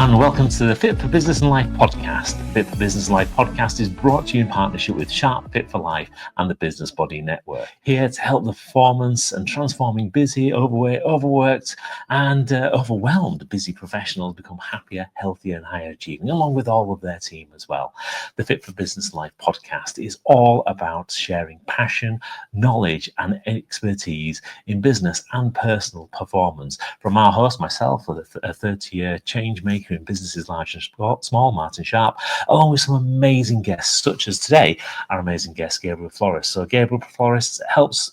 and welcome to the Fit for Business and Life podcast. The Fit for Business and Life podcast is brought to you in partnership with Sharp Fit for Life and the Business Body Network. Here to help the performance and transforming busy, overweight, overworked, and overwhelmed busy professionals become happier, healthier, and higher achieving, along with all of their team as well. The Fit for Business and Life podcast is all about sharing passion, knowledge, and expertise in business and personal performance from our host, myself, a 30-year change maker in businesses large and small, Martin Sharp, along with some amazing guests, such as today, our amazing guest, Gabriel Flores. So Gabriel Flores helps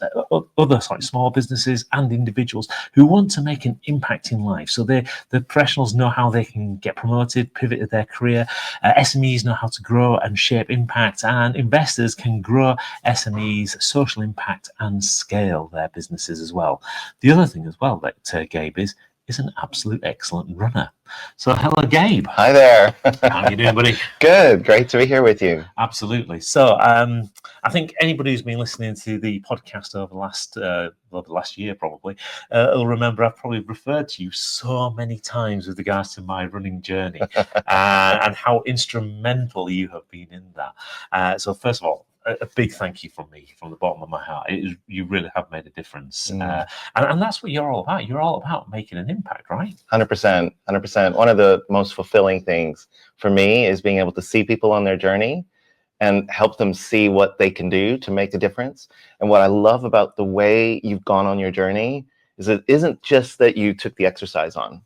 other small businesses and individuals who want to make an impact in life. So the professionals know how they can get promoted, pivot their career. SMEs know how to grow and shape impact, and investors can grow SMEs, social impact, and scale their businesses as well. The other thing as well that Gabe is an absolute excellent runner. So hello, Gabe. Hi there. How are you doing, buddy? Good. Great to be here with you. Absolutely. So I think anybody who's been listening to the podcast over the last year probably will remember I've probably referred to you so many times with regards to my running journey and how instrumental you have been in that. So first of all, a big thank you from me, from the bottom of my heart. You really have made a difference. And that's what you're all about. You're all about making an impact, right? 100%. 100%. One of the most fulfilling things for me is being able to see people on their journey and help them see what they can do to make a difference. And what I love about the way you've gone on your journey is it isn't just that you took the exercise on,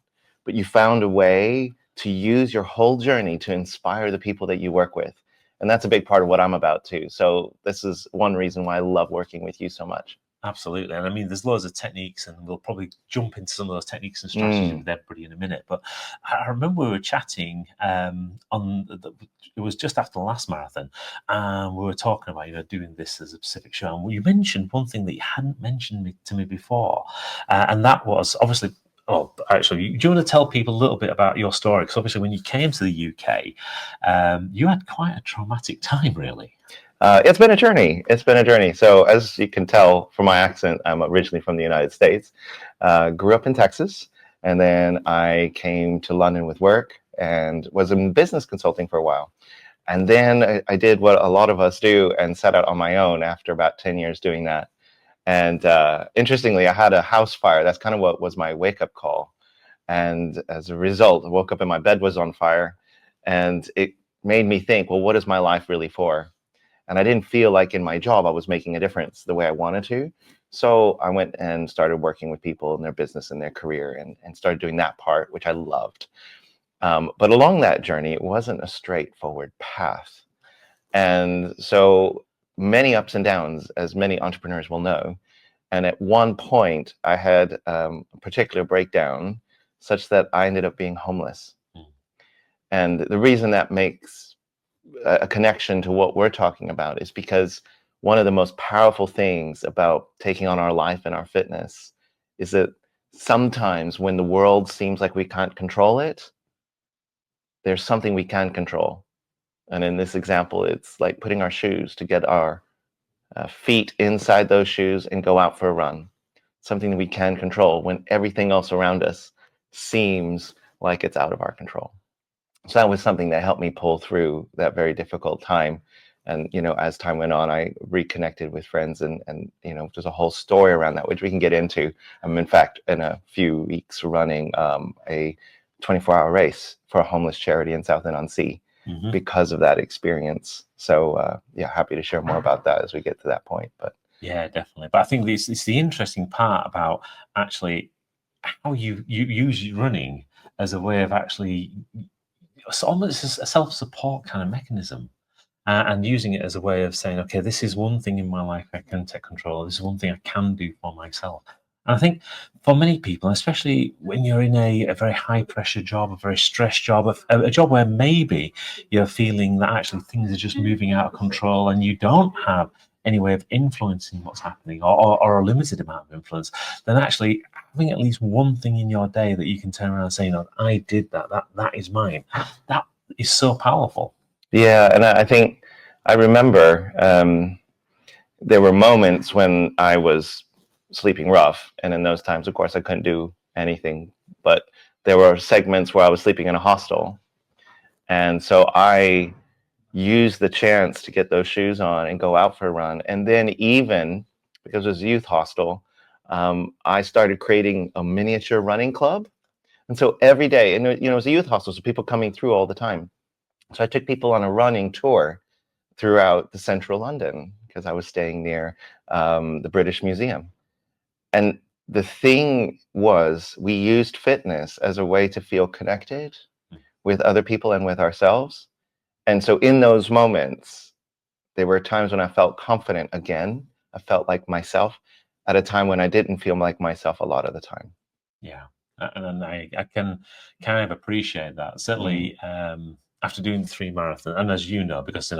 but you found a way to use your whole journey to inspire the people that you work with. And that's a big part of what I'm about too. So this is one reason why I love working with you so much. Absolutely. And I mean, there's loads of techniques, and we'll probably jump into some of those techniques and strategies with everybody in a minute. But I remember we were chatting it was just after the last marathon, and we were talking about, doing this as a specific show. And you mentioned one thing that you hadn't mentioned to me before. And that was obviously, actually, do you want to tell people a little bit about your story? Because obviously when you came to the UK, you had quite a traumatic time, really. It's been a journey. So as you can tell from my accent, I'm originally from the United States, grew up in Texas, and then I came to London with work and was in business consulting for a while. And then I did what a lot of us do and set out on my own after about 10 years doing that. And interestingly, I had a house fire. That's kind of what was my wake-up call. And as a result, I woke up and my bed was on fire. And it made me think, well, what is my life really for? And I didn't feel like in my job I was making a difference the way I wanted to. So I went and started working with people in their business and their career and started doing that part, which I loved. But along that journey, it wasn't a straightforward path. And so many ups and downs, as many entrepreneurs will know. And at one point, I had a particular breakdown such that I ended up being homeless. And the reason that makes a connection to what we're talking about is because one of the most powerful things about taking on our life and our fitness is that sometimes when the world seems like we can't control it, there's something we can control. And in this example, it's like putting our shoes to get our feet inside those shoes and go out for a run. Something that we can control when everything else around us seems like it's out of our control. So that was something that helped me pull through that very difficult time. And, as time went on, I reconnected with friends and there's a whole story around that, which we can get into. I'm in fact, in a few weeks running a 24-hour race for a homeless charity in Southend-on-Sea because of that experience. So, happy to share more about that as we get to that point. But yeah, definitely. But I think it's the interesting part about actually how you use running as a way of actually, it's almost a self-support kind of mechanism, and using it as a way of saying, okay, this is one thing in my life I can take control of. This is one thing I can do for myself. And I think for many people, especially when you're in a very high-pressure job, a very stressed job, a job where maybe you're feeling that actually things are just moving out of control and you don't have any way of influencing what's happening or a limited amount of influence, then actually having at least one thing in your day that you can turn around and say, I did that is mine. That is so powerful. Yeah, and I think I remember there were moments when I was sleeping rough, and in those times, of course, I couldn't do anything. But there were segments where I was sleeping in a hostel. And so I used the chance to get those shoes on and go out for a run. And then even because it was a youth hostel, I started creating a miniature running club. And so every day, and it was a youth hostel, so people coming through all the time. So I took people on a running tour throughout the central London because I was staying near the British Museum. And the thing was, we used fitness as a way to feel connected with other people and with ourselves. And so in those moments, there were times when I felt confident again. I felt like myself at a time when I didn't feel like myself a lot of the time. Yeah. And I can kind of appreciate that. Certainly, after doing the 3 marathons, and as you know, because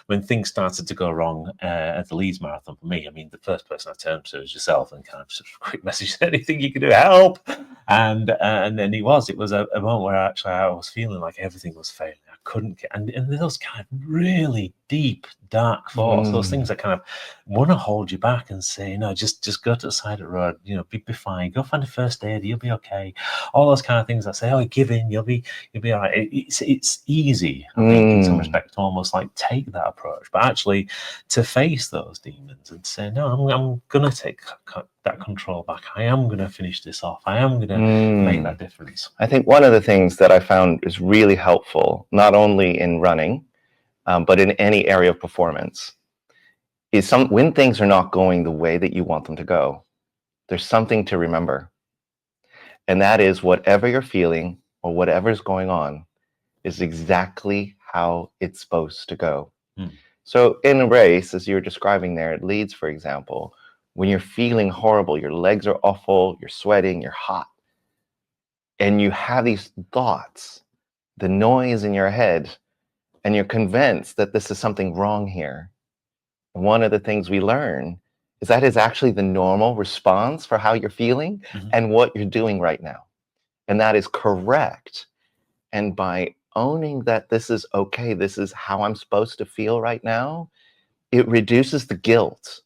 when things started to go wrong at the Leeds Marathon for me, I mean, the first person I turned to was yourself, and kind of just a quick message, anything you can do, help. And then it was a moment where actually I was feeling like everything was failing. I couldn't get, and those kind of really deep, dark thoughts, those things that kind of want to hold you back and say, no, just go to the side of the road, be fine, go find a first aid, you'll be okay. All those kind of things that say, oh, give in, you'll be all right. It's easy, I think, in some respect, to almost like take that approach, but actually to face those demons and say, no, I'm gonna take that control back. I am going to finish this off. I am going to make that difference. I think one of the things that I found is really helpful, not only in running, but in any area of performance, is when things are not going the way that you want them to go, there's something to remember. And that is whatever you're feeling or whatever's going on is exactly how it's supposed to go. So in a race, as you're describing there at Leeds, for example, when you're feeling horrible, your legs are awful, you're sweating, you're hot, and you have these thoughts, the noise in your head, and you're convinced that this is something wrong here. One of the things we learn is that is actually the normal response for how you're feeling and what you're doing right now. And that is correct. And by owning that this is okay, this is how I'm supposed to feel right now, it reduces the guilt.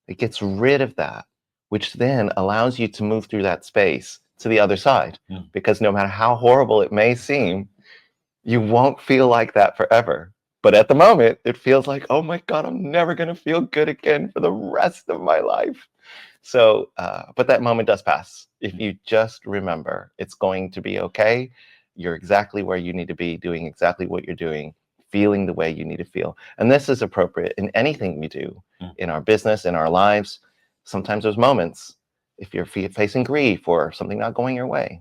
It gets rid of that, which then allows you to move through that space to the other side. Because no matter how horrible it may seem, you won't feel like that forever. But at the moment, it feels like, oh my God, I'm never going to feel good again for the rest of my life. So, but that moment does pass. If you just remember, it's going to be okay. You're exactly where you need to be, doing exactly what you're doing, feeling the way you need to feel. And this is appropriate in anything we do, in our business, in our lives. Sometimes there's moments, if you're facing grief or something not going your way,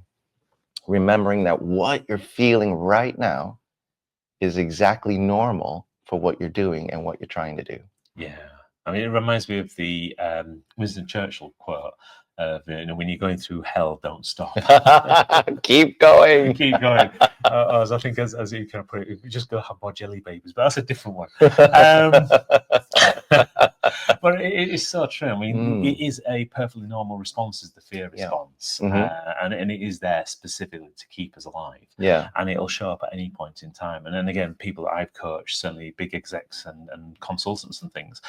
remembering that what you're feeling right now is exactly normal for what you're doing and what you're trying to do. Yeah. I mean, it reminds me of the Winston Churchill quote of, when you're going through hell, don't stop. Keep going. Keep going. As I think, as you kind of put it, just go have more jelly babies, but that's a different one. But it is so true. I mean, it is a perfectly normal response, is the fear response, and it is there specifically to keep us alive. Yeah, and it'll show up at any point in time. And then again, people that I've coached, certainly big execs and consultants and things,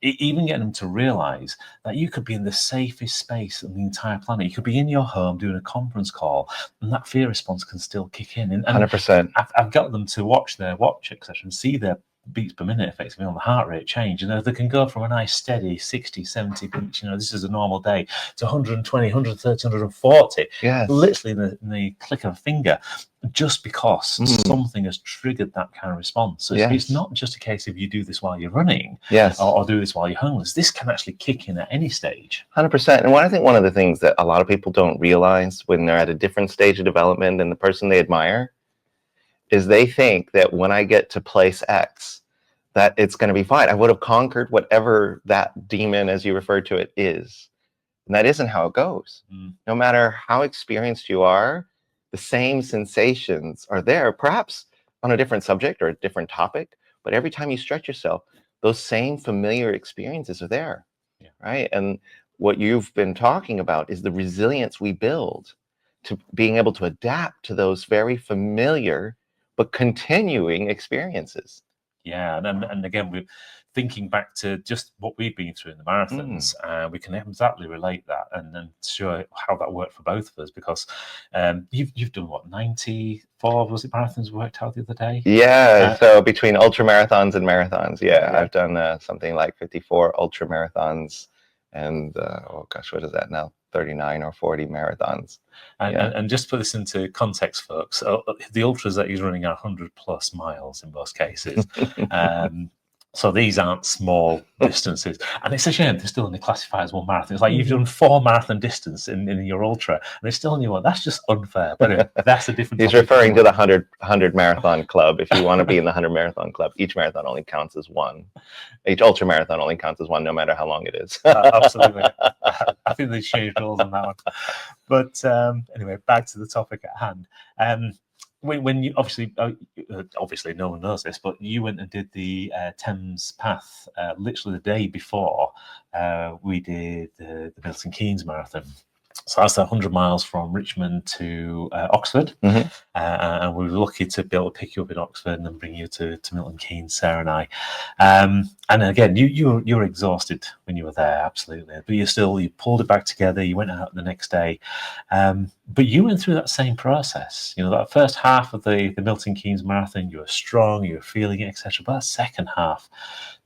even getting them to realize that you could be in the safest space on the entire planet. You could be in your home doing a conference call, and that fear response can still kick in. And 100%. I've got them to watch their watch, etc., and see their beats per minute effectively on the heart rate change. They can go from a nice steady 60, 70 beats, this is a normal day, to 120, 130, 140, literally in the click of a finger, just because something has triggered that kind of response. So it's not just a case of you do this while you're running, or do this while you're homeless. This can actually kick in at any stage. 100%. And I think one of the things that a lot of people don't realize when they're at a different stage of development than the person they admire is they think that when I get to place X, that it's going to be fine. I would have conquered whatever that demon, as you referred to it, is. And that isn't how it goes. No matter how experienced you are, the same sensations are there, perhaps on a different subject or a different topic, but every time you stretch yourself, those same familiar experiences are there, right? And what you've been talking about is the resilience we build to being able to adapt to those very familiar but continuing experiences. Yeah, and again, we're thinking back to just what we've been through in the marathons, we can exactly relate that and show how that worked for both of us. Because you've done what, 94 was it marathons we worked out the other day? Yeah, so between ultra marathons and marathons, Yeah. I've done something like 54 ultra marathons, and oh gosh, what is that now? 39 or 40 marathons. And just put this into context, folks. The ultras that he's running are 100+ miles in most cases. So these aren't small distances. And it's a shame they're still only classified as one marathon. It's like you've done 4 marathon distance in your ultra, and it's still only one. That's just unfair. But anyway, that's a different He's topic. referring to the 100 marathon club. If you want to be in the 100 marathon club, each marathon only counts as one. Each ultra marathon only counts as one, no matter how long it is. Absolutely. I think they changed rules on that one. But anyway, back to the topic at hand. When you obviously no one knows this, but you went and did the Thames Path literally the day before we did the Milton Keynes Marathon. So that's 100 miles from Richmond to Oxford, and we were lucky to be able to pick you up in Oxford and then bring you to Milton Keynes, Sarah and I. And again, you were exhausted when you were there, absolutely, but you pulled it back together. You went out the next day, but you went through that same process. That first half of the Milton Keynes Marathon, you were strong, you were feeling it, etc. But that second half,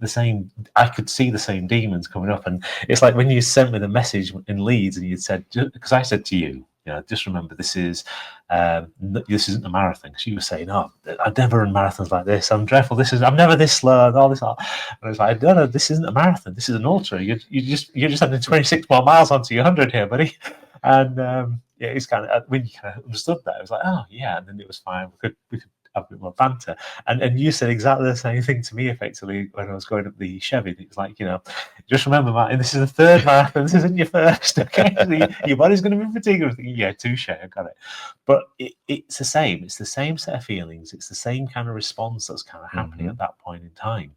I could see the same demons coming up, and it's like when you sent me the message in Leeds, and you said, because I said to you, just remember this isn't a marathon. Because you were saying, "Oh, I've never run marathons like this. I'm dreadful. I'm never this slow and all this." And I was like, "No, this isn't a marathon. This is an ultra. You're just adding 26 more miles onto your 100 here, buddy." And it's kind of when you kind of understood that, it was like, "Oh yeah," and then it was fine. We could have a bit more banter. And you said exactly the same thing to me, effectively, when I was going up the Chevy. It was like, just remember, Martin, this is the third marathon. This isn't your first, okay? So your body's going to be fatigued. I was thinking, yeah, touche, I got it. But it's the same. It's the same set of feelings. It's the same kind of response that's kind of happening at that point in time.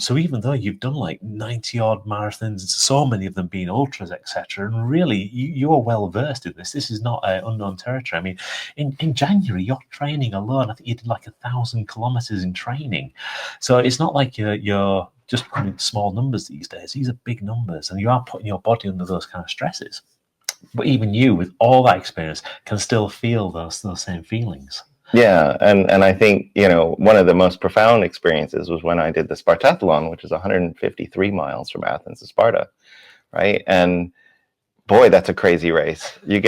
So even though you've done like 90-odd marathons, so many of them being ultras, etc., and really, you are well versed in this. This is not unknown territory. I mean, in January, your training alone, I think you did like 1,000 kilometers in training. So it's not like you're just running small numbers these days. These are big numbers, and you are putting your body under those kind of stresses. But even you, with all that experience, can still feel those same feelings. Yeah, and I think, one of the most profound experiences was when I did the Spartathlon, which is 153 miles from Athens to Sparta, right? And boy, that's a crazy race. You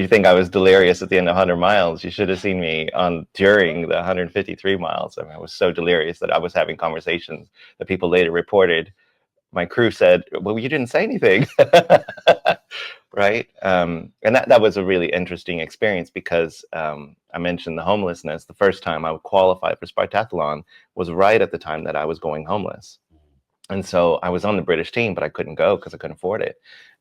think I was delirious at the end of 100 miles. You should have seen me during the 153 miles. I mean, I was so delirious that I was having conversations that people later reported. My crew said, "Well, you didn't say anything." Right? And that was a really interesting experience because I mentioned the homelessness. The first time I would qualify for Spartathlon was right at the time that I was going homeless. And so I was on the British team, but I couldn't go because I couldn't afford it.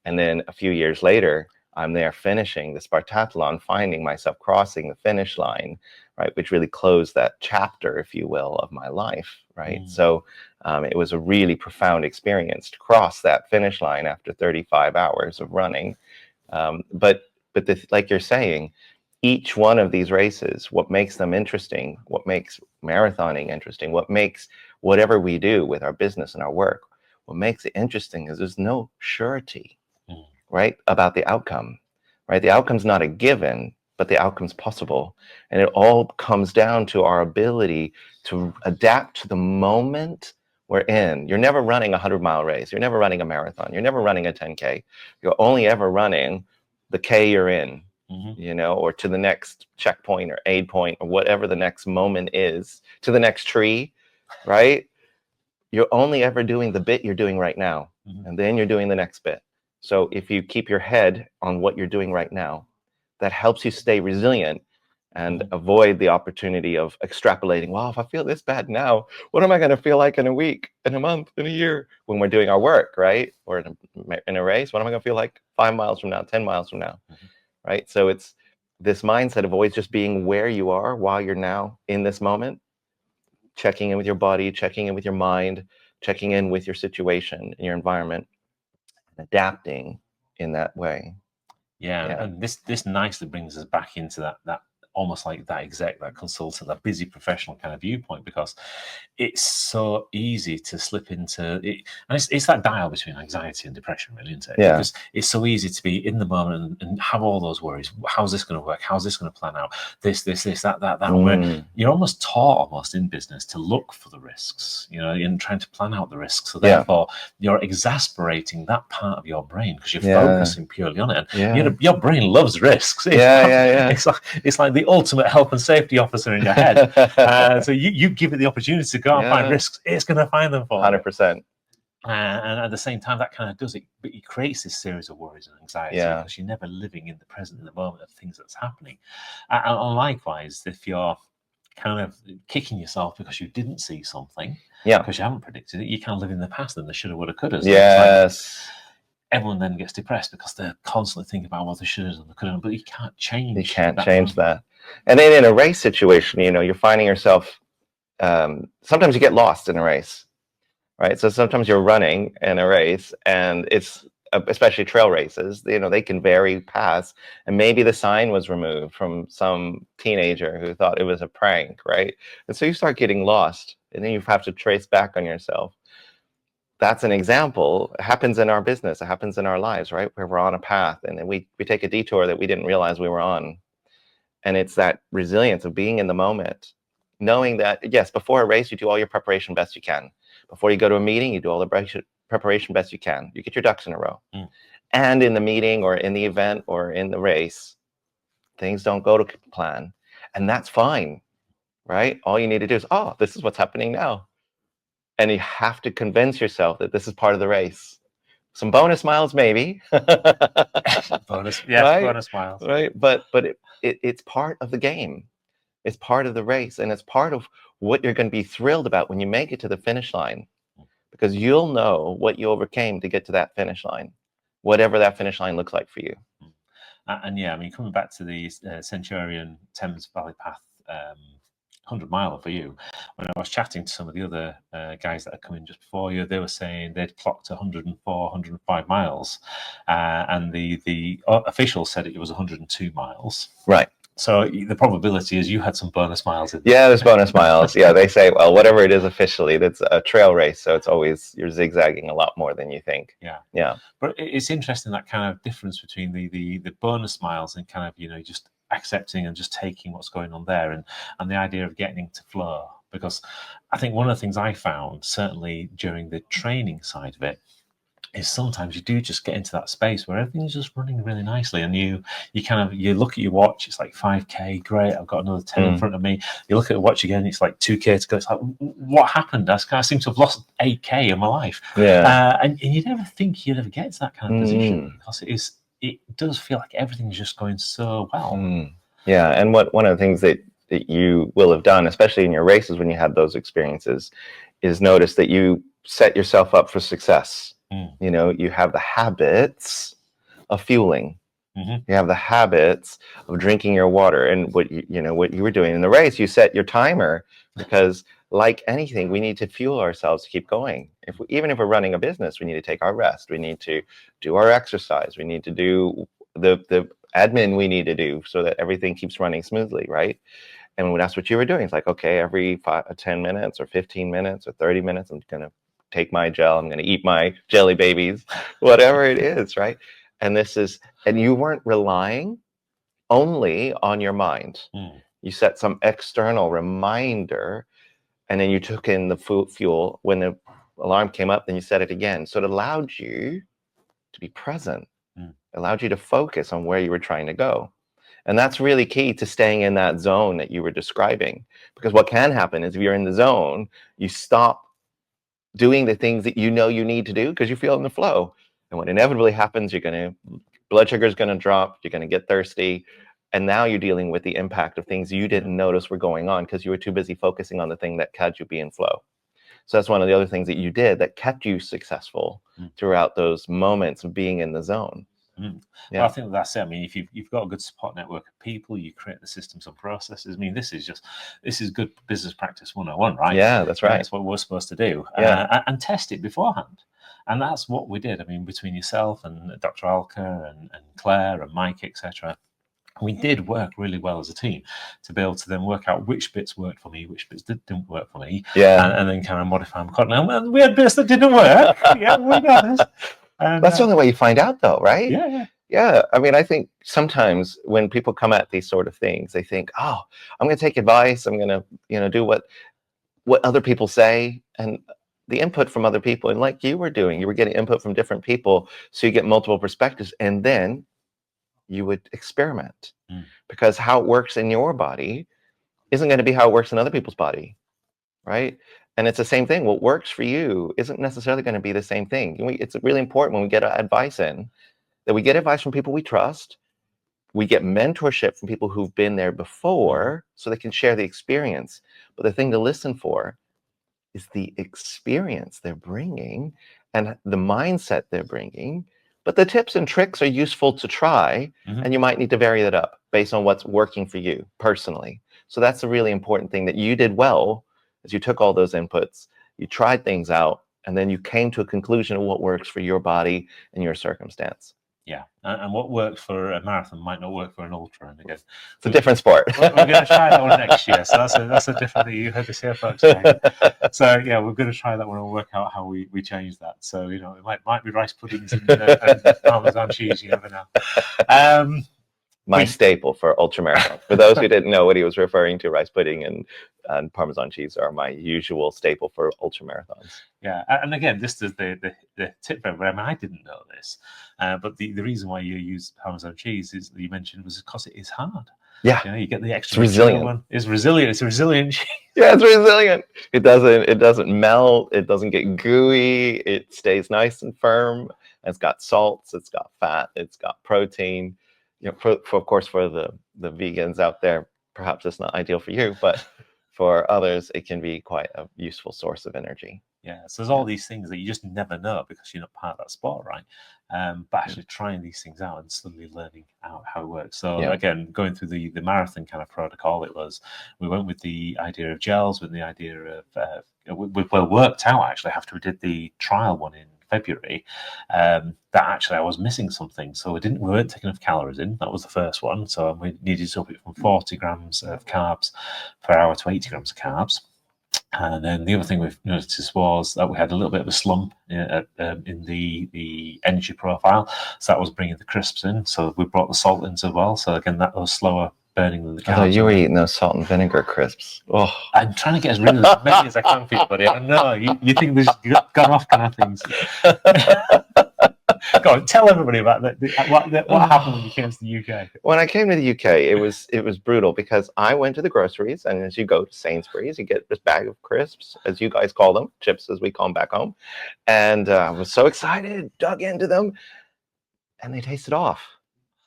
And then a few years later, I'm there finishing the Spartathlon, finding myself crossing the finish line, right, which really closed that chapter, if you will, of my life, right? So it was a really profound experience to cross that finish line after 35 hours of running. But like you're saying, each one of these races, what makes them interesting, what makes marathoning interesting, what makes whatever we do with our business and our work, what makes it interesting is there's no surety, right, about the outcome, right? The outcome's not a given, but the outcome's possible. And it all comes down to our ability to adapt to the moment we're in. You're never running a 100-mile race. You're never running a marathon. You're never running a 10K. You're only ever running the K you're in, or to the next checkpoint or aid point or whatever the next moment is, to the next tree, right? You're only ever doing the bit you're doing right now, and then you're doing the next bit. So if you keep your head on what you're doing right now, that helps you stay resilient and avoid the opportunity of extrapolating. Well, if I feel this bad now, what am I going to feel like in a week, in a month, in a year, when we're doing our work, right? Or in a race, what am I going to feel like 5 miles from now, 10 miles from now, right? So it's this mindset of always just being where you are while you're now in this moment, checking in with your body, checking in with your mind, checking in with your situation and your environment, and adapting in that way. Yeah. And this nicely brings us back into that almost like that exec, that consultant, that busy professional kind of viewpoint, because it's so easy to slip into it. And it's that dial between anxiety and depression, really, isn't it? Yeah. Because it's so easy to be in the moment and have all those worries. How's this going to work? How's this going to plan out? This, that. Where you're almost taught in business to look for the risks, in trying to plan out the risks. So therefore, you're exasperating that part of your brain because you're focusing purely on it. And your brain loves risks. It's like the ultimate health and safety officer in your head. So you give it the opportunity to go out and find risks, it's going to find them for 100%. And at the same time, that kind of does it, but it creates this series of worries and anxiety because you're never living in the present, in the moment of things that's happening. And likewise, if you're kind of kicking yourself because you didn't see something, because you haven't predicted it, you can't live in the past and the shoulda, woulda, coulda. Yes. Everyone then gets depressed because they're constantly thinking about what they should have and they couldn't, but you can't change. You can't change that. And then in a race situation, you're finding yourself, sometimes you get lost in a race, right? So sometimes you're running in a race, and it's, especially trail races, they can vary paths, and maybe the sign was removed from some teenager who thought it was a prank, right? And so you start getting lost, and then you have to trace back on yourself. That's an example. It happens in our business. It happens in our lives, right? Where we're on a path, and then we take a detour that we didn't realize we were on. And it's that resilience of being in the moment, knowing that, yes, before a race, you do all your preparation best you can. Before you go to a meeting, you do all the preparation best you can. You get your ducks in a row. And in the meeting or in the event or in the race, things don't go to plan. And that's fine, right? All you need to do is, this is what's happening now. And you have to convince yourself that this is part of the race. Some bonus miles, maybe. Bonus miles. Right, but it's part of the game. It's part of the race, and it's part of what you're going to be thrilled about when you make it to the finish line, because you'll know what you overcame to get to that finish line, whatever that finish line looks like for you. And coming back to the Centurion Thames Valley Path 100-mile for you, when I was chatting to some of the other guys that had come in just before you, they were saying they'd clocked 104, 105 miles, and the officials said it was 102 miles. Right. So the probability is you had some bonus miles in there. Yeah, there's bonus miles. Yeah, they say, well, whatever it is officially, that's a trail race, so it's always, you're zigzagging a lot more than you think. Yeah. But it's interesting, that kind of difference between the bonus miles and kind of, just accepting and just taking what's going on there, and the idea of getting into flow. Because I think one of the things I found, certainly during the training side of it, is sometimes you do just get into that space where everything's just running really nicely, and you look at your watch, it's like 5k, great, I've got another 10 in front of me. You look at the watch again, it's like 2k to go. It's like, what happened? I seem to have lost 8k in my life. And you never think you'd ever get to that kind of position, because it does feel like everything's just going so well. Yeah, and one of the things that you will have done, especially in your races when you had those experiences, is notice that you set yourself up for success. You have the habits of fueling. You have the habits of drinking your water, and what you were doing in the race, you set your timer, because like anything, we need to fuel ourselves to keep going. Even if we're running a business, we need to take our rest. We need to do our exercise. We need to do the admin we need to do so that everything keeps running smoothly, right? And when that's what you were doing, it's like, okay, every 10 minutes or 15 minutes or 30 minutes, I'm going to take my gel, I'm going to eat my jelly babies, whatever it is, right? And you weren't relying only on your mind. You set some external reminder, and then you took in the fuel. When the alarm came up, then you set it again. So it allowed you to be present, allowed you to focus on where you were trying to go. And that's really key to staying in that zone that you were describing. Because what can happen is, if you're in the zone, you stop doing the things that you need to do because you feel in the flow. And what inevitably happens, blood sugar is going to drop, you're going to get thirsty, and now you're dealing with the impact of things you didn't notice were going on because you were too busy focusing on the thing that had you be in flow. So that's one of the other things that you did that kept you successful throughout those moments of being in the zone. Well, I think that's it. I mean, if you've got a good support network of people, you create the systems and processes. I mean, this is good business practice 101, right? Yeah, that's right. That's what we're supposed to do. And test it beforehand. And that's what we did. I mean, between yourself and Dr. Alka and Claire and Mike, etc., We did work really well as a team to be able to then work out which bits worked for me, which bits didn't work for me, and then kind of modify them accordingly. And we had bits that didn't work. Yeah, we got this. And, that's the only way you find out, though, right? Yeah. I mean, I think sometimes when people come at these sort of things, they think, "Oh, I'm going to take advice. I'm going to, do what other people say," and the input from other people, and like you were doing, you were getting input from different people, so you get multiple perspectives, and then you would experiment, because how it works in your body isn't going to be how it works in other people's body, right? And it's the same thing. What works for you isn't necessarily going to be the same thing. It's really important when we get advice in, that we get advice from people we trust. We get mentorship from people who've been there before, so they can share the experience. But the thing to listen for is the experience they're bringing and the mindset they're bringing. But the tips and tricks are useful to try, and you might need to vary that up based on what's working for you personally. So that's a really important thing that you did well, is you took all those inputs, you tried things out, and then you came to a conclusion of what works for your body and your circumstance. Yeah, and what works for a marathon might not work for an ultra. And again, it's a different sport. We're going to try that one next year. So that's a different thing. You heard this here, folks. Right? So yeah, we're going to try that one and work out how we change that. So it might be rice puddings and Parmesan cheese. You never know. My staple for ultramarathon. For those who didn't know what he was referring to, rice pudding and Parmesan cheese are my usual staple for ultramarathons. Yeah, and again, this is the tip for everyone. I didn't know this, but the reason why you use Parmesan cheese is that you mentioned was because it is hard. Yeah, you get the extra. It's resilient. One. It's resilient. It's a resilient cheese. Yeah, it's resilient. It doesn't melt. It doesn't get gooey. It stays nice and firm. It's got salts. It's got fat. It's got protein. Of course, for the vegans out there, perhaps it's not ideal for you, but for others, it can be quite a useful source of energy. Yeah, so there's all these things that you just never know because you're not part of that sport, right? But actually trying these things out and slowly learning out how it works. So again, going through the marathon kind of protocol, we went with the idea of gels, with the idea of we worked out actually after we did the trial one in February, that actually I was missing something. So we weren't taking enough calories in. That was the first one. So we needed to up it from 40 grams of carbs per hour to 80 grams of carbs. And then the other thing we've noticed was that we had a little bit of a slump in the energy profile. So that was bringing the crisps in. So we brought the salt in as well. So again, that was slower burning than the carbs. Oh, you were eating those salt and vinegar crisps. Oh, I'm trying to get as many as I can for you, buddy. I know you think they've just gone off kind of things. Go on, tell everybody about that. What happened when you came to the UK? When I came to the UK, it was brutal because I went to the groceries, and as you go to Sainsbury's, you get this bag of crisps, as you guys call them, chips as we call them back home, and I was so excited, dug into them, and they tasted off.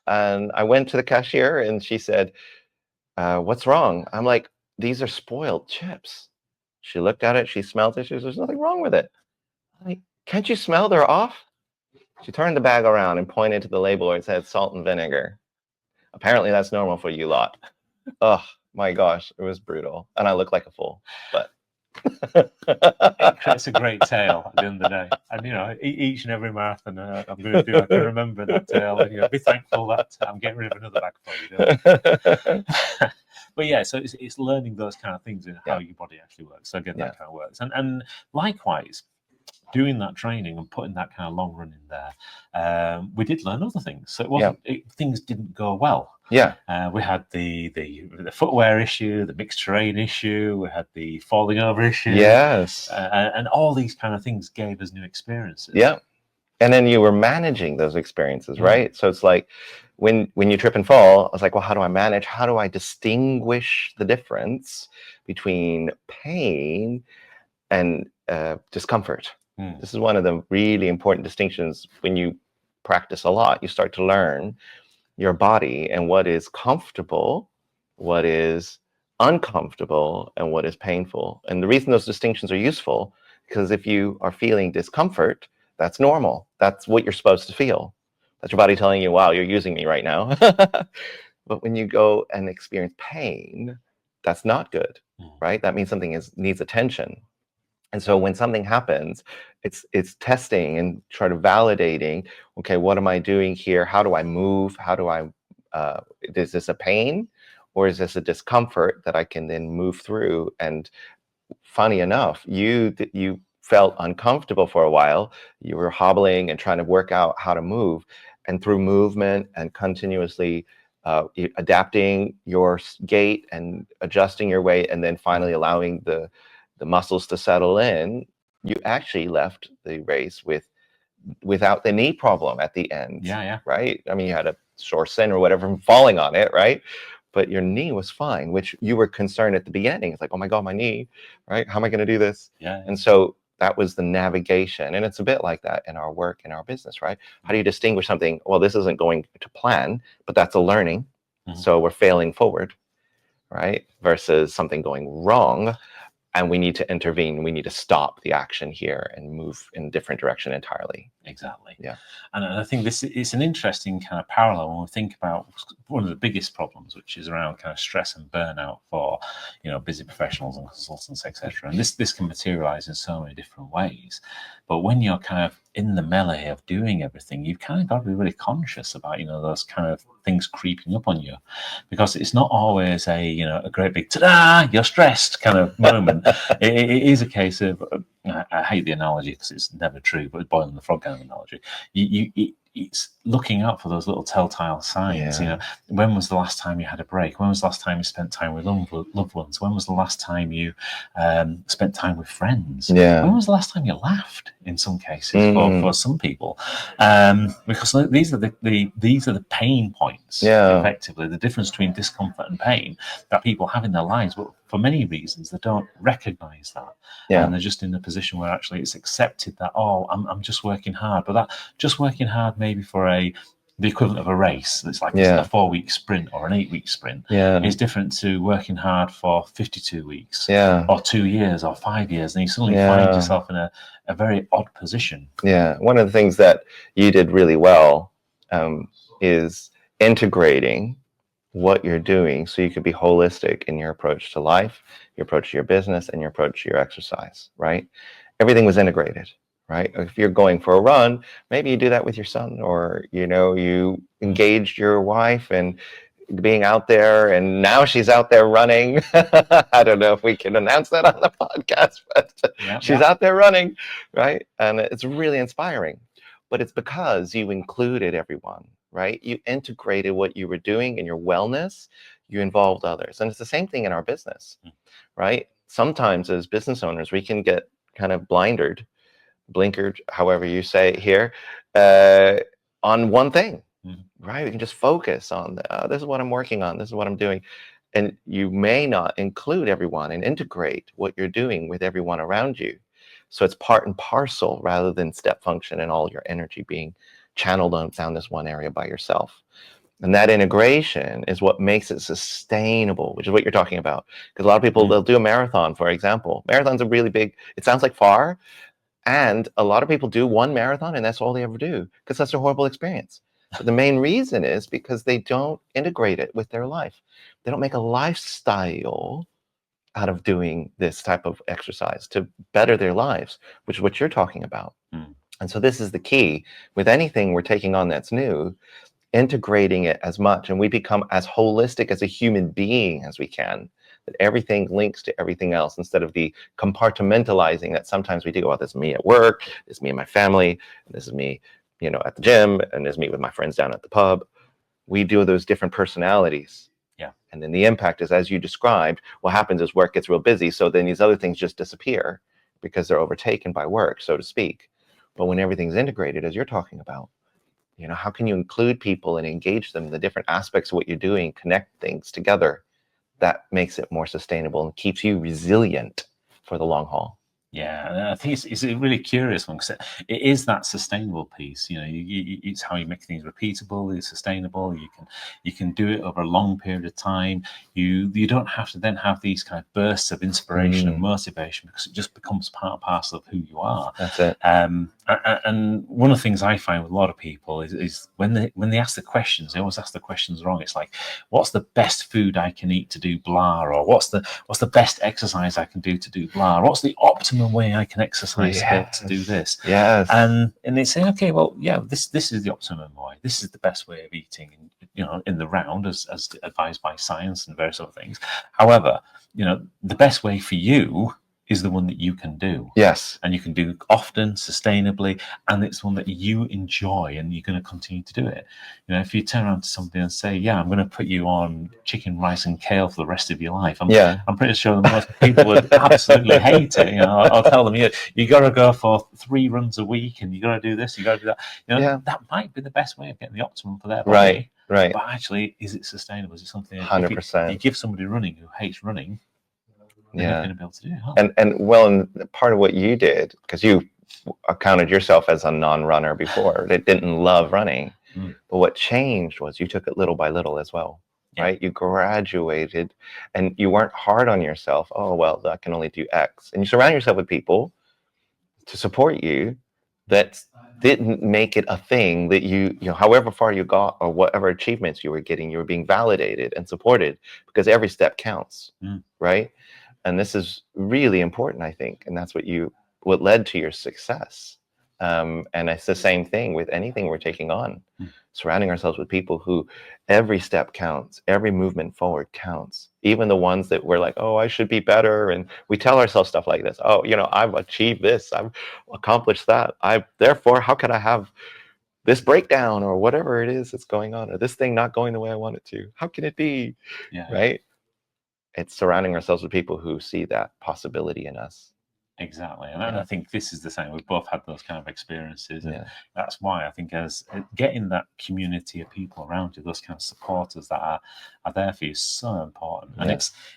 And I went to the cashier, and she said, "What's wrong?" I'm like, "These are spoiled chips." She looked at it, she smelled it, she says, "There's nothing wrong with it." I'm like, "Can't you smell they're off?" She turned the bag around and pointed to the label where it said salt and vinegar. Apparently that's normal for you lot. Oh my gosh, it was brutal. And I look like a fool, but it's a great tale at the end of the day. And each and every marathon I'm going to do, I can remember that tale, and be thankful that I'm getting rid of another bag for you. But yeah, so it's learning those kind of things and how your body actually works. So again, that kind of works. And likewise, doing that training and putting that kind of long run in there, we did learn other things. So it wasn't things didn't go well. Yeah, we had the footwear issue, the mixed terrain issue, we had the falling over issue. Yes, and all these kind of things gave us new experiences. Yeah, and then you were managing those experiences, right? So it's like when you trip and fall, I was like, well, how do I manage? How do I distinguish the difference between pain and discomfort? This is one of the really important distinctions. When you practice a lot, you start to learn your body and what is comfortable, what is uncomfortable, and what is painful. And the reason those distinctions are useful, because if you are feeling discomfort, that's normal. That's what you're supposed to feel. That's your body telling you, wow, you're using me right now. But when you go and experience pain, that's not good, right? That means something needs attention. And so when something happens, it's testing and try to validating, okay, what am I doing here? How do I move? How do I is this a pain, or is this a discomfort that I can then move through? And funny enough, you felt uncomfortable for a while. You were hobbling and trying to work out how to move, and through movement and continuously adapting your gait and adjusting your weight, and then finally allowing the muscles to settle in, you actually left the race without the knee problem at the end. Yeah. Right? I mean, you had a sore sin or whatever from falling on it, right? But your knee was fine, which you were concerned at the beginning. It's like, oh my God, my knee, right? How am I going to do this? Yeah. And so that was the navigation. And it's a bit like that in our work, in our business, right? How do you distinguish something? Well, this isn't going to plan, but that's a learning. So we're failing forward, right? Versus something going wrong, and we need to intervene. We need to stop the action here and move in a different direction entirely. Exactly. Yeah. And I think this is an interesting kind of parallel when we think about one of the biggest problems, which is around kind of stress and burnout for, busy professionals and consultants, etc. And this can materialize in so many different ways. But when you're kind of in the melee of doing everything, you've kind of got to be really conscious about, those kind of things creeping up on you, because it's not always a great big ta-da, you're stressed kind of moment. it is a case of, I hate the analogy because it's never true, but boiling the frog kind of analogy. It's looking out for those little telltale signs. Yeah. When was the last time you had a break? When was the last time you spent time with loved ones? When was the last time you spent time with friends? Yeah. When was the last time you laughed? In some cases, for some people, because these are the pain points. Yeah. Effectively, the difference between discomfort and pain that people have in their lives, but for many reasons they don't recognize that. Yeah. And they're just in a position where actually it's accepted that, I'm just working hard, but that just working hard maybe for the equivalent of a race that's like a 4-week sprint or an 8-week sprint is different to working hard for 52 weeks or 2 years or 5 years, and you suddenly find yourself in a very odd position. Yeah. One of the things that you did really well is integrating what you're doing so you could be holistic in your approach to life, your approach to your business, and your approach to your exercise, right? Everything was integrated, right? If you're going for a run, maybe you do that with your son, or, you engaged your wife and being out there, and now she's out there running. I don't know if we can announce that on the podcast, but she's out there running, right? And it's really inspiring. But it's because you included everyone, right? You integrated what you were doing in your wellness, you involved others. And it's the same thing in our business, right? Sometimes as business owners, we can get kind of blinkered, however you say it here, on one thing, right? We can just focus on, this is what I'm working on, this is what I'm doing. And you may not include everyone and integrate what you're doing with everyone around you. So it's part and parcel rather than step function and all your energy being channeled down this one area by yourself. And that integration is what makes it sustainable, which is what you're talking about. Because a lot of people, they'll do a marathon, for example. Marathons are really big. It sounds like far. And a lot of people do one marathon and that's all they ever do, because that's a horrible experience. But the main reason is because they don't integrate it with their life. They don't make a lifestyle out of doing this type of exercise to better their lives, which is what you're talking about. And so this is the key with anything we're taking on that's new, integrating it as much, and we become as holistic as a human being as we can, that everything links to everything else, instead of the compartmentalizing that sometimes we do. Oh, this is me at work, this is me and my family, and this is me, at the gym, and this is me with my friends down at the pub. We do those different personalities. And then the impact is, as you described, what happens is work gets real busy. So then these other things just disappear because they're overtaken by work, so to speak. But when everything's integrated, as you're talking about, how can you include people and engage them in the different aspects of what you're doing, connect things together? That makes it more sustainable and keeps you resilient for the long haul. Yeah, I think it's a really curious one, because it is that sustainable piece. It's how you make things repeatable, it's sustainable. You can do it over a long period of time. You don't have to then have these kind of bursts of inspiration and motivation, because it just becomes part and parcel of who you are. That's it. And one of the things I find with a lot of people is when they ask the questions, they always ask the questions wrong. It's like, what's the best food I can eat to do blah, or what's the best exercise I can do to do blah, or what's the optimal optimum way I can exercise to be able to do this. Yes. And they say, okay, well, yeah, this is the optimum way. This is the best way of eating, in the round, as advised by science and various other things. However, the best way for you is the one that you can do. Yes. And you can do often, sustainably, and it's one that you enjoy, and you're going to continue to do it. If you turn around to somebody and say, yeah, I'm going to put you on chicken, rice, and kale for the rest of your life, I'm pretty sure that most people would absolutely hate it. I'll tell them, you got to go for 3 runs a week, and you got to do this, you got to do that. That might be the best way of getting the optimum for their body. Right. But actually, is it sustainable? Is it something? 100%. If you give somebody running who hates running, they're not going to be able to do it. Huh? And part of what you did, because you accounted yourself as a non-runner before, that didn't love running, but what changed was you took it little by little as well. Right? You graduated, and you weren't hard on yourself. Oh, well, I can only do X. And you surround yourself with people to support you that didn't make it a thing that you however far you got or whatever achievements you were getting, you were being validated and supported, because every step counts. Right? And this is really important, I think, and that's what led to your success. And it's the same thing with anything we're taking on. Surrounding ourselves with people who every step counts, every movement forward counts. Even the ones that we're like, oh, I should be better. And we tell ourselves stuff like this. Oh, I've achieved this. I've accomplished that. Therefore, how could I have this breakdown or whatever it is that's going on, or this thing not going the way I want it to? How can it be? Right? It's surrounding ourselves with people who see that possibility in us. Exactly. And I think this is the same. We've both had those kind of experiences. And that's why I think as getting that community of people around you, those kind of supporters that are there for you, is so important. And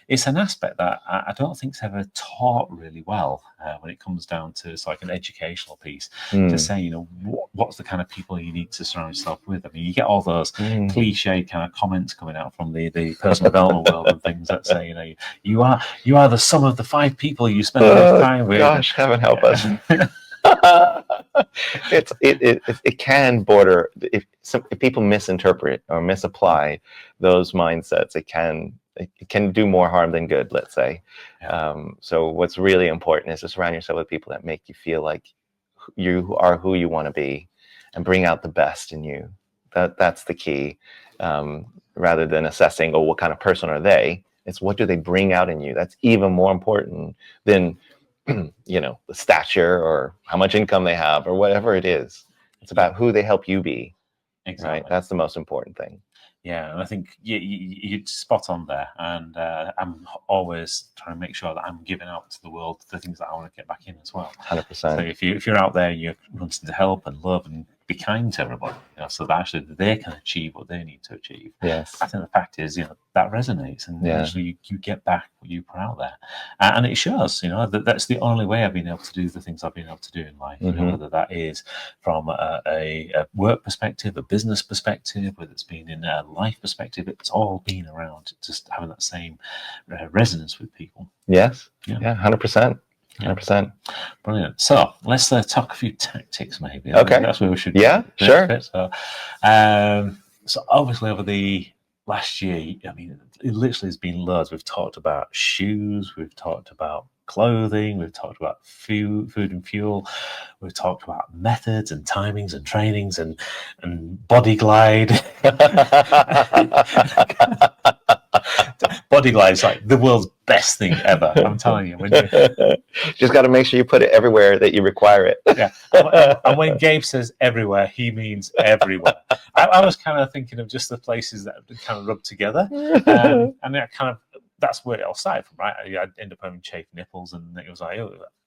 it's an aspect that I don't think is ever taught really well when it comes down to it's like an educational piece to say, what's the kind of people you need to surround yourself with. I mean, you get all those cliche kind of comments coming out from the personal development world and things that say, you are the sum of the 5 people you spend the most time with. Gosh, heaven help us. It can border, if people misinterpret or misapply those mindsets, it can do more harm than good, let's say. So what's really important is to surround yourself with people that make you feel like you are who you want to be and bring out the best in you. That's the key. Rather than assessing, what kind of person are they? It's what do they bring out in you? That's even more important than the stature or how much income they have or whatever it is. It's about who they help you be. Exactly. Right? That's the most important thing. Yeah, and I think you're spot on there. And I'm always trying to make sure that I'm giving out to the world the things that I want to get back in as well. 100%. So if you're out there, you're wanting to help and love and be kind to everybody, so that actually they can achieve what they need to achieve. Yes. I think the fact is, that resonates, and actually you get back what you put out there, and it shows. That's the only way I've been able to do the things I've been able to do in life. Whether that is from a work perspective, a business perspective, whether it's been in a life perspective, it's all been around just having that same resonance with people. Yes. Yeah. 100%. 100%. Brilliant. So let's talk a few tactics, maybe. Okay. That's where we should. Yeah, sure. So obviously over the last year, I mean, it literally has been loads. We've talked about shoes, we've talked about clothing, we've talked about food and fuel, we've talked about methods and timings and trainings and body glide. Body glide is like the world's best thing ever. I'm telling you. Just got to make sure you put it everywhere that you require it. Yeah. And when Gabe says everywhere, he means everywhere. I was kind of thinking of just the places that kind of rub together, and that's where it all started from, right? I ended up having chafed nipples, and it was like,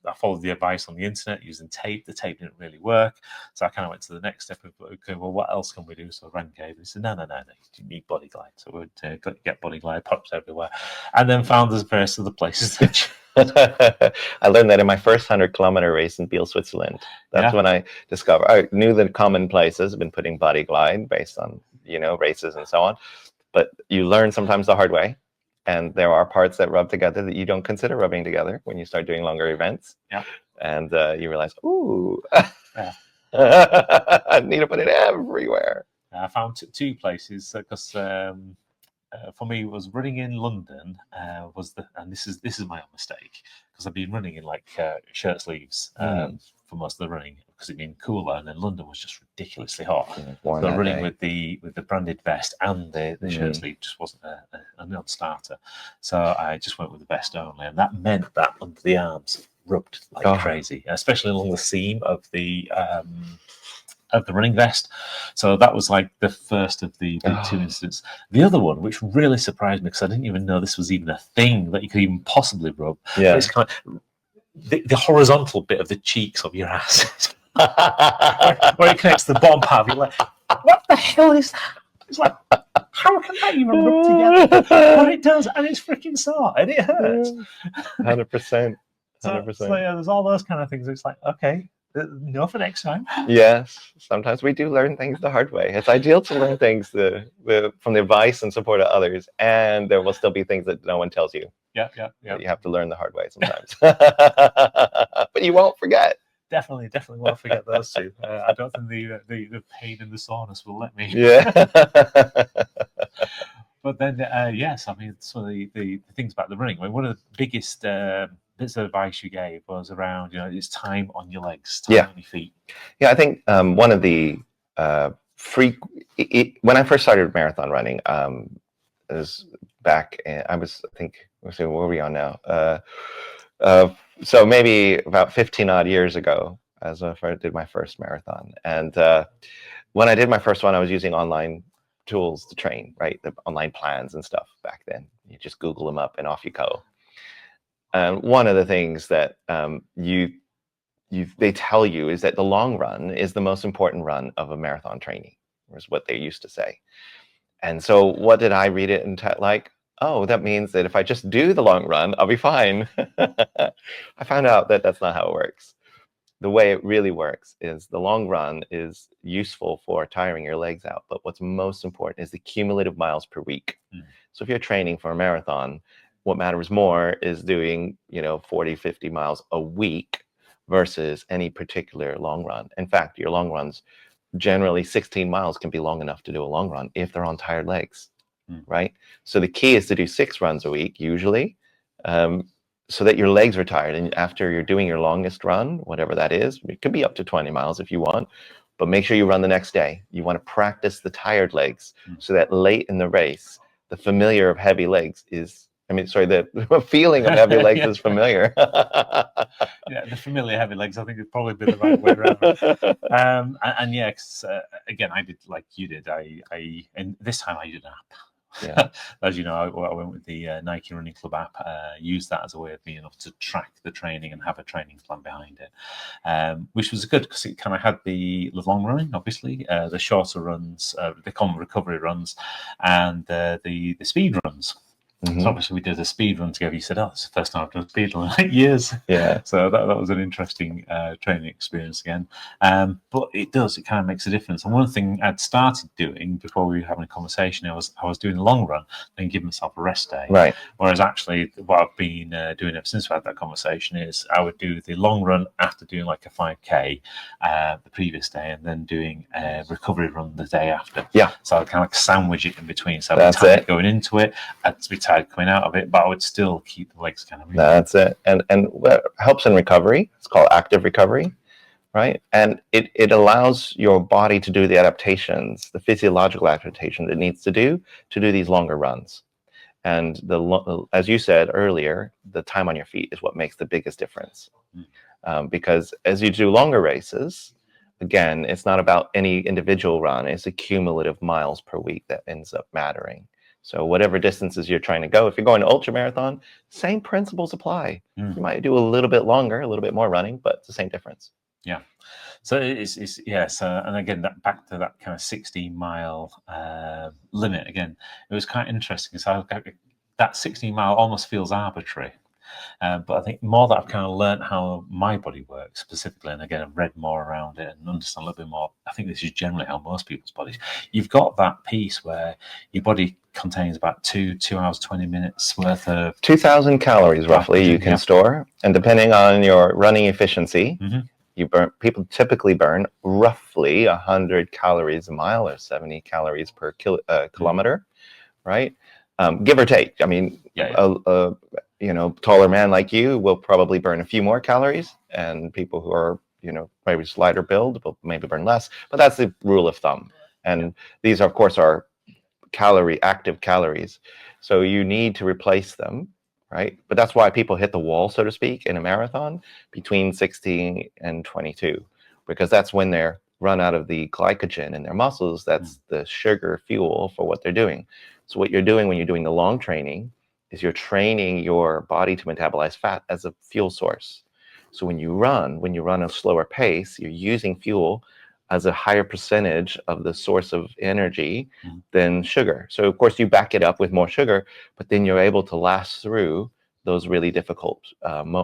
I followed the advice on the internet using tape. The tape didn't really work, so I kind of went to the next step of, okay, well, what else can we do? So I rang Gabe and he said, no, you need body glide. So we would get body glide, pops everywhere, and then found there's various other places that I learned that in my first 100-kilometer race in Biel, Switzerland. That's when I discovered, I knew the common places. I've been putting body glide based on, races and so on. But you learn sometimes the hard way. And there are parts that rub together that you don't consider rubbing together when you start doing longer events. Yeah. And you realize, ooh, I need to put it everywhere. I found 2 places because for me was running in London and this is my own mistake, because I've been running in like shirt sleeves for most of the running, because it'd been cooler, and then London was just ridiculously hot. Warm So that running day. with the branded vest and the shirt sleeve just wasn't a non-starter. So I just went with the vest only, and that meant that under the arms rubbed like crazy, especially along the seam of the running vest. So that was like the first of the two incidents. The other one, which really surprised me, because I didn't even know this was even a thing that you could even possibly rub. Yeah. It's kind of the horizontal bit of the cheeks of your ass, where it connects to the bottom part. You're like, what the hell is that? It's like, how can that even rub together? But it does, and it's freaking sore, and it hurts. 100%. 100%. So yeah, there's all those kind of things. It's like, okay, no for next time. Yes, sometimes we do learn things the hard way. It's ideal to learn things from the advice and support of others, and there will still be things that no one tells you. Yeah. You have to learn the hard way sometimes. But you won't forget. Definitely won't forget those two. I don't think the pain and the soreness will let me. Yeah. But then, yes, I mean, so the things about the running. I mean, one of the biggest bits of advice you gave was around, it's time on your legs, time on your feet. Yeah, I think one of the when I first started marathon running, it was back, I think, let's see, what are we on now? So maybe about 15 odd years ago, as I did my first marathon. And when I did my first one, I was using online tools to train, right? The online plans and stuff back then. You just Google them up and off you go. And one of the things that they tell you is that the long run is the most important run of a marathon trainee, is what they used to say. And so what did I read it and like? Oh, that means that if I just do the long run, I'll be fine. I found out that that's not how it works. The way it really works is the long run is useful for tiring your legs out, but what's most important is the cumulative miles per week. So if you're training for a marathon, what matters more is doing 40, 50 miles a week versus any particular long run. In fact, your long runs, generally 16 miles can be long enough to do a long run if they're on tired legs, right? So the key is to do 6 runs a week usually, so that your legs are tired. And after you're doing your longest run, whatever that is, it could be up to 20 miles if you want, but make sure you run the next day. You want to practice the tired legs so that late in the race, the familiar of heavy legs is, the feeling of heavy legs is familiar. Yeah, the familiar heavy legs, I think, would probably be the right way around. And yeah, cause, again, I did like you did. And this time I did an app. Yeah. As you know, I went with the Nike Running Club app, used that as a way of being able to track the training and have a training plan behind it, which was good because it kind of had the long running, obviously, the shorter runs, the common recovery runs, and the speed runs. So obviously we did a speed run together. You said, "Oh, it's the first time I've done a speed run in 8 years." Yeah. So that was an interesting training experience again. But it kind of makes a difference. And one thing I'd started doing before we were having a conversation, I was doing a long run and giving myself a rest day. Right. Whereas actually what I've been doing ever since we had that conversation is I would do the long run after doing like a 5K the previous day, and then doing a recovery run the day after. Yeah. So I'd kind of like sandwich it in between. So I'd be tired going into it, I'd be tired coming out of it, but I would still keep the legs kind of moving. That's it. And what helps in recovery, it's called active recovery, right? And it allows your body to do the adaptations, the physiological adaptation it needs to do these longer runs. And as you said earlier, the time on your feet is what makes the biggest difference. Because as you do longer races, again, it's not about any individual run, it's the cumulative miles per week that ends up mattering. So whatever distances you're trying to go, if you're going to ultra marathon, same principles apply. You might do a little bit longer, a little bit more running, but it's the same difference. Yeah. So it's yes, and again, that back to that kind of 16-mile limit again, it was quite interesting. So that 16-mile almost feels arbitrary. But I think more that I've kind of learned how my body works specifically, and again, I've read more around it and understand a little bit more. I think this is generally how most people's bodies. You've got that piece where your body contains about 2 hours 20 minutes worth of 2,000 calories roughly you can store, and depending on your running efficiency, people typically burn roughly 100 calories a mile or 70 calories per kilometer, right? give or take. I mean, taller man like you will probably burn a few more calories, and people who are, maybe slighter build will maybe burn less. But that's the rule of thumb. And these, of course, are active calories. So you need to replace them, right? But that's why people hit the wall, so to speak, in a marathon between 16 and 22, because that's when they're run out of the glycogen in their muscles. That's the sugar fuel for what they're doing. So what you're doing when you're doing the long training is you're training your body to metabolize fat as a fuel source. So when you run a slower pace, you're using fuel as a higher percentage of the source of energy than sugar. So of course you back it up with more sugar, but then you're able to last through those really difficult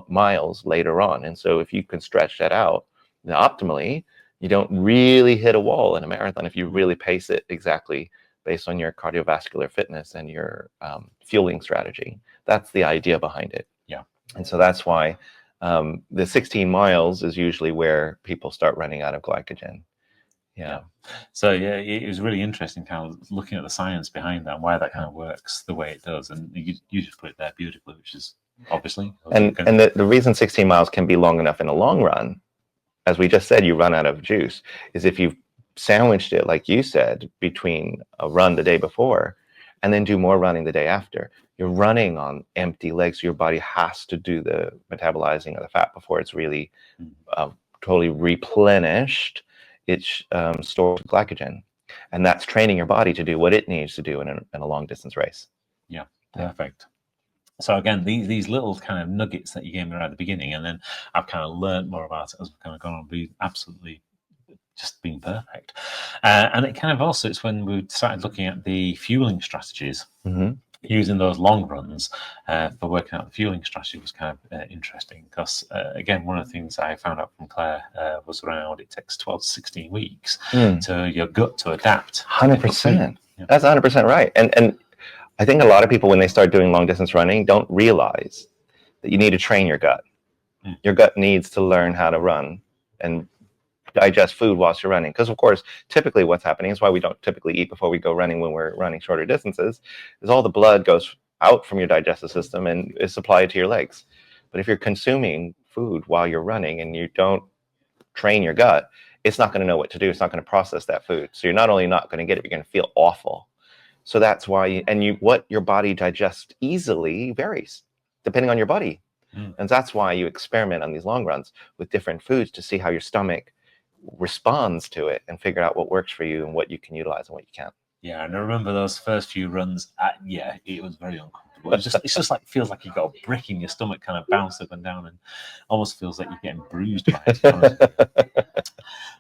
miles later on. And so if you can stretch that out optimally, you don't really hit a wall in a marathon if you really pace it exactly based on your cardiovascular fitness and your fueling strategy. That's the idea behind it. Yeah. And so that's why the 16 miles is usually where people start running out of glycogen. Yeah. So it was really interesting kind of looking at the science behind that and why that kind of works the way it does. And you just put it there beautifully, which is obviously. And the reason 16 miles can be long enough in the long run, as we just said, you run out of juice, is if you've sandwiched it, like you said, between a run the day before and then do more running the day after. You're running on empty legs. So your body has to do the metabolizing of the fat before it's really totally replenished. It's stored glycogen, and that's training your body to do what it needs to do in a long distance race. Yeah, perfect. So again, these little kind of nuggets that you gave me right at the beginning, and then I've kind of learned more about it as we've kind of gone on, be absolutely just been perfect. And it kind of also, it's when we started looking at the fueling strategies. Using those long runs for working out the fueling strategy was kind of interesting because, again, one of the things I found out from Claire was around it takes 12 to 16 weeks to your gut to adapt. 100%. That's 100% right. And I think a lot of people, when they start doing long distance running, don't realize that you need to train your gut. Your gut needs to learn how to run and digest food whilst you're running, because of course typically what's happening is why we don't typically eat before we go running when we're running shorter distances, is all the blood goes out from your digestive system and is supplied to your legs. But if you're consuming food while you're running and you don't train your gut, it's not going to know what to do. It's not going to process that food. So you're not only not going to get it, you're going to feel awful. So that's why what your body digests easily varies depending on your body. And that's why you experiment on these long runs with different foods to see how your stomach responds to it and figure out what works for you and what you can utilize and what you can't. Yeah, and I remember those first few runs. It was very uncomfortable. It's just like feels like you've got a brick in your stomach, kind of bounce up and down, and almost feels like you're getting bruised by it.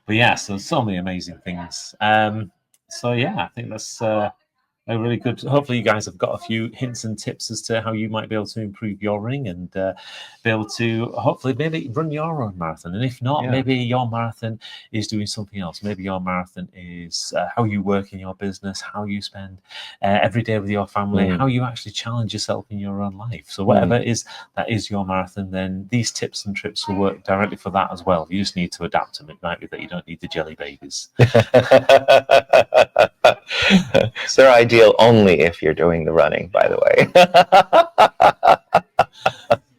But yeah, so many amazing things. So yeah, I think that's a really good. Hopefully, you guys have got a few hints and tips as to how you might be able to improve your running and be able to hopefully maybe run your own marathon. And if not, maybe your marathon is doing something else. Maybe your marathon is how you work in your business, how you spend every day with your family, how you actually challenge yourself in your own life. So whatever it is that is your marathon, then these tips and trips will work directly for that as well. You just need to adapt them. It might be that you don't need the jelly babies. They're ideal only if you're doing the running, by the way.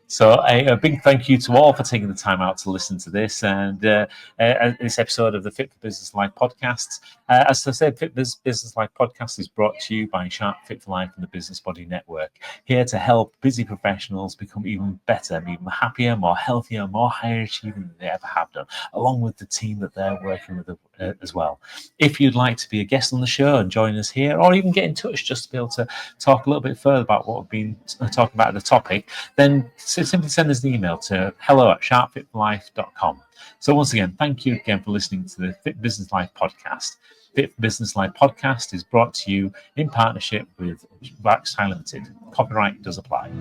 So a big thank you to all for taking the time out to listen to this and this episode of the Fit for Business Life podcast. As I said, Fit Business Life podcast is brought to you by Sharp Fit for Life and the Business Body Network, here to help busy professionals become even better, even happier, more healthier, more higher achieving than they ever have done, along with the team that they're working with as well. If you'd like to be a guest on the show and join us here, or even get in touch just to be able to talk a little bit further about what we've been talking about at the topic, then simply send us an email to hello@sharpfitforlife.com. So once again, thank you again for listening to the Fit Business Life podcast. Fit Business Life podcast is brought to you in partnership with Vax Limited. Copyright does apply.